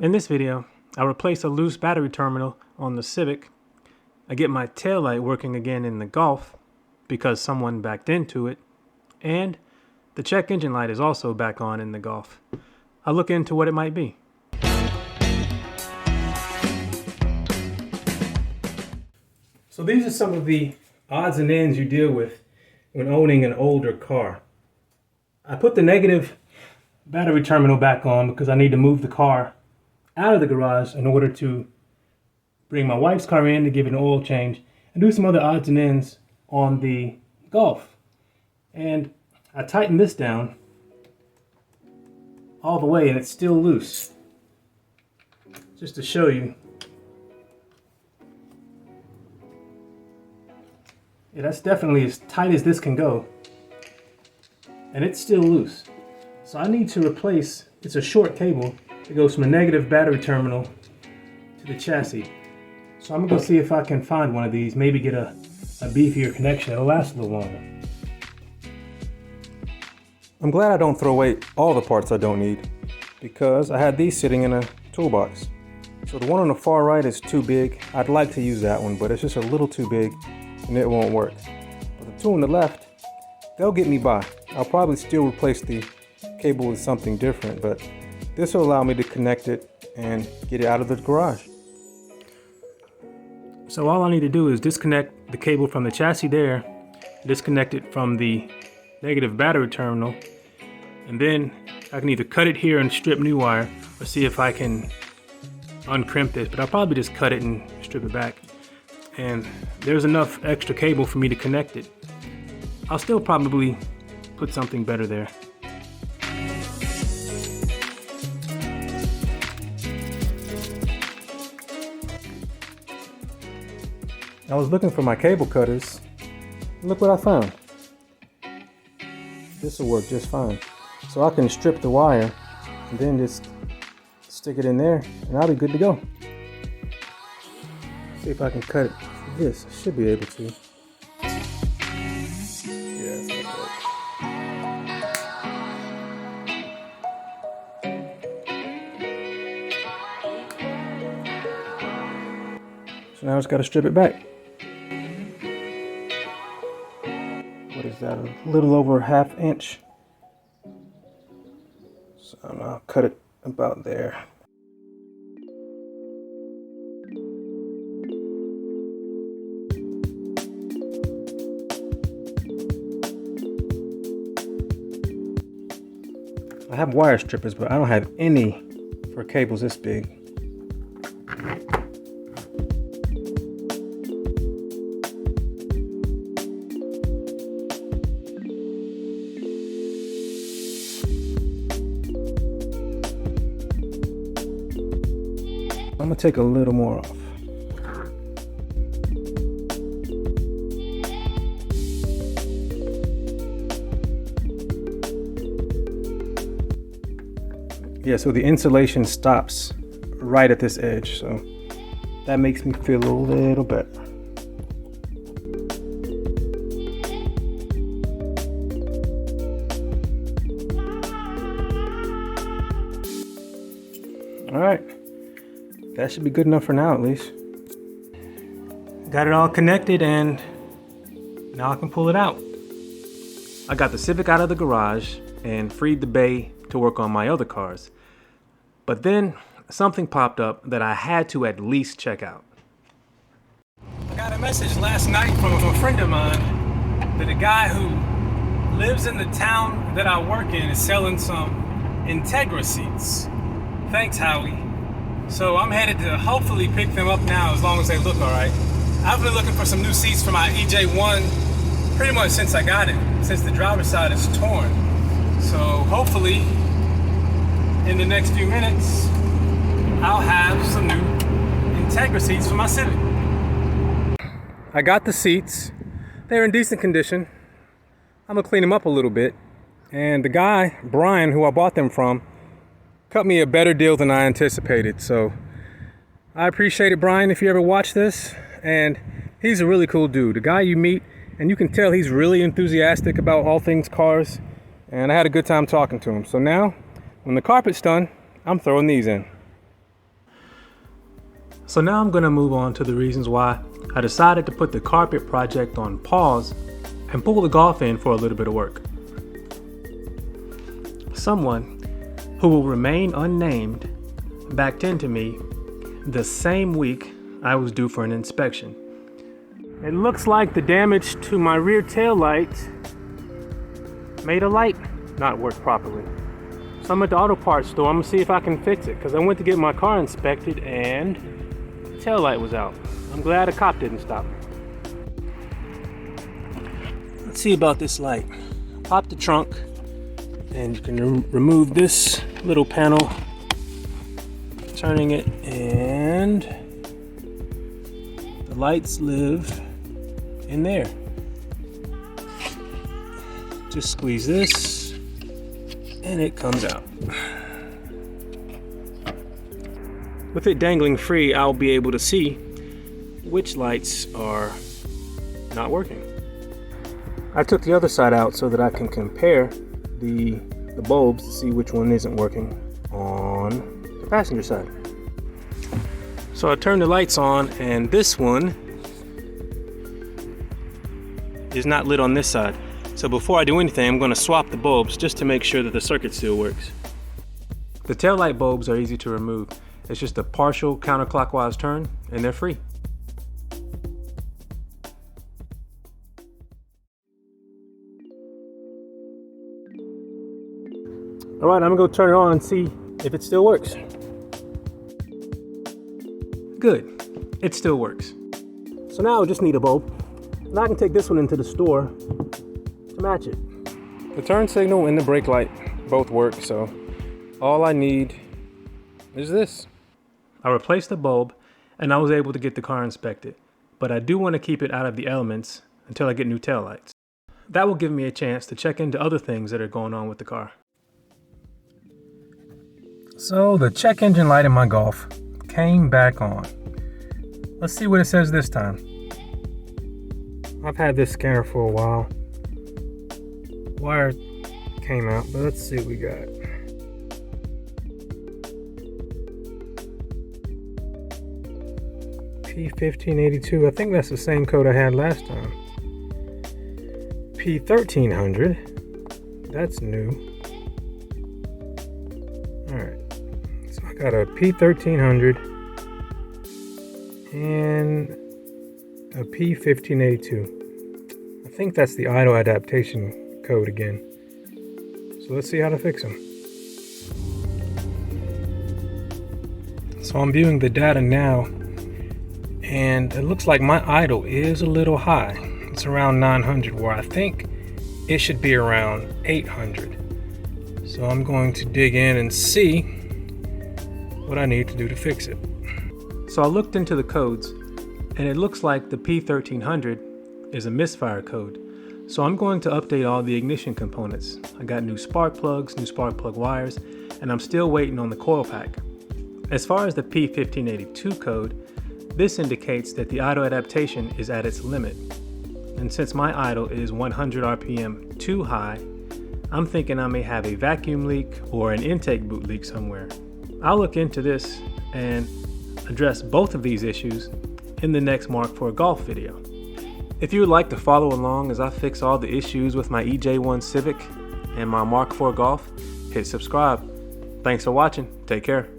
In this video, I replace a loose battery terminal on the Civic. I get my taillight working again in the Golf because someone backed into it, and the check engine light is also back on in the Golf. I'll look into what it might be. So these are some of the odds and ends you deal with when owning an older car. I put the negative battery terminal back on because I need to move the car out of the garage in order to bring my wife's car in to give it an oil change and do some other odds and ends on the Golf. And I tightened this down all the way and it's still loose. Just to show you. Yeah, that's definitely as tight as this can go. And it's still loose. So I need to replace, it's a short cable. It goes from a negative battery terminal to the chassis. So I'm gonna go see if I can find one of these, maybe get a beefier connection. It'll last a little longer. I'm glad I don't throw away all the parts I don't need because I had these sitting in a toolbox. So the one on the far right is too big. I'd like to use that one, but it's just a little too big and it won't work. But the two on the left, they'll get me by. I'll probably still replace the cable with something different, but this will allow me to connect it and get it out of the garage. So all I need to do is disconnect the cable from the chassis there, disconnect it from the negative battery terminal, and then I can either cut it here and strip new wire or see if I can uncrimp this, but I'll probably just cut it and strip it back. And there's enough extra cable for me to connect it. I'll still probably put something better there. I was looking for my cable cutters. Look what I found. This will work just fine. So I can strip the wire and then just stick it in there and I'll be good to go. See if I can cut it with this. I should be able to. Yeah, it's not good. So now I just got to strip it back. What is that, a little over 1/2 inch? So I'll cut it about there. I have wire strippers, but I don't have any for cables this big. I'm gonna take a little more off. Yeah, so the insulation stops right at this edge, so that makes me feel a little better. All right. That should be good enough for now, at least. Got it all connected and now I can pull it out. I got the Civic out of the garage and freed the bay to work on my other cars. But then something popped up that I had to at least check out. I got a message last night from a friend of mine that a guy who lives in the town that I work in is selling some Integra seats. Thanks, Howie. So I'm headed to hopefully pick them up now as long as they look all right. I've been looking for some new seats for my EJ1 pretty much since I got it, since the driver's side is torn. So hopefully in the next few minutes, I'll have some new Integra seats for my Civic. I got the seats. They're in decent condition. I'm gonna clean them up a little bit. And the guy, Brian, who I bought them from, cut me a better deal than I anticipated. So I appreciate it, Brian, if you ever watch this. And he's a really cool dude. A guy you meet and you can tell he's really enthusiastic about all things cars. And I had a good time talking to him. So now, when the carpet's done, I'm throwing these in. So now I'm going to move on to the reasons why I decided to put the carpet project on pause and pull the Golf in for a little bit of work. Someone who will remain unnamed backed into me the same week I was due for an inspection. It looks like the damage to my rear tail light made a light not work properly. So I'm at the auto parts store. I'm gonna see if I can fix it, because I went to get my car inspected and the tail light was out. I'm glad a cop didn't stop me. Let's see about this light. Pop the trunk and you can remove this little panel, turning it, and the lights live in there. Just squeeze this and it comes out. With it dangling free, I'll be able to see which lights are not working. I took the other side out so that I can compare the bulbs to see which one isn't working on the passenger side. So I turned the lights on and this one is not lit on this side. So before I do anything, I'm going to swap the bulbs just to make sure that the circuit still works. The taillight bulbs are easy to remove. It's just a partial counterclockwise turn and they're free. All right, I'm gonna go turn it on and see if it still works. Good, it still works. So now I just need a bulb, and I can take this one into the store to match it. The turn signal and the brake light both work, so all I need is this. I replaced the bulb, and I was able to get the car inspected, but I do want to keep it out of the elements until I get new taillights. That will give me a chance to check into other things that are going on with the car. So the check engine light in my Golf came back on. Let's see what it says this time. I've had this scanner for a while. Wire came out, but let's see what we got. P1582, I think that's the same code I had last time. P1300, that's new. Alright. Got a P1300 and a P1582. I think that's the idle adaptation code again. So let's see how to fix them. So I'm viewing the data now, and it looks like my idle is a little high. It's around 900, where I think it should be around 800. So I'm going to dig in and see what I need to do to fix it. So I looked into the codes, and it looks like the P1300 is a misfire code. So I'm going to update all the ignition components. I got new spark plugs, new spark plug wires, and I'm still waiting on the coil pack. As far as the P1582 code, this indicates that the idle adaptation is at its limit. And since my idle is 100 RPM too high, I'm thinking I may have a vacuum leak or an intake boot leak somewhere. I'll look into this and address both of these issues in the next Mark IV Golf video. If you would like to follow along as I fix all the issues with my EJ1 Civic and my Mark IV Golf, hit subscribe. Thanks for watching. Take care.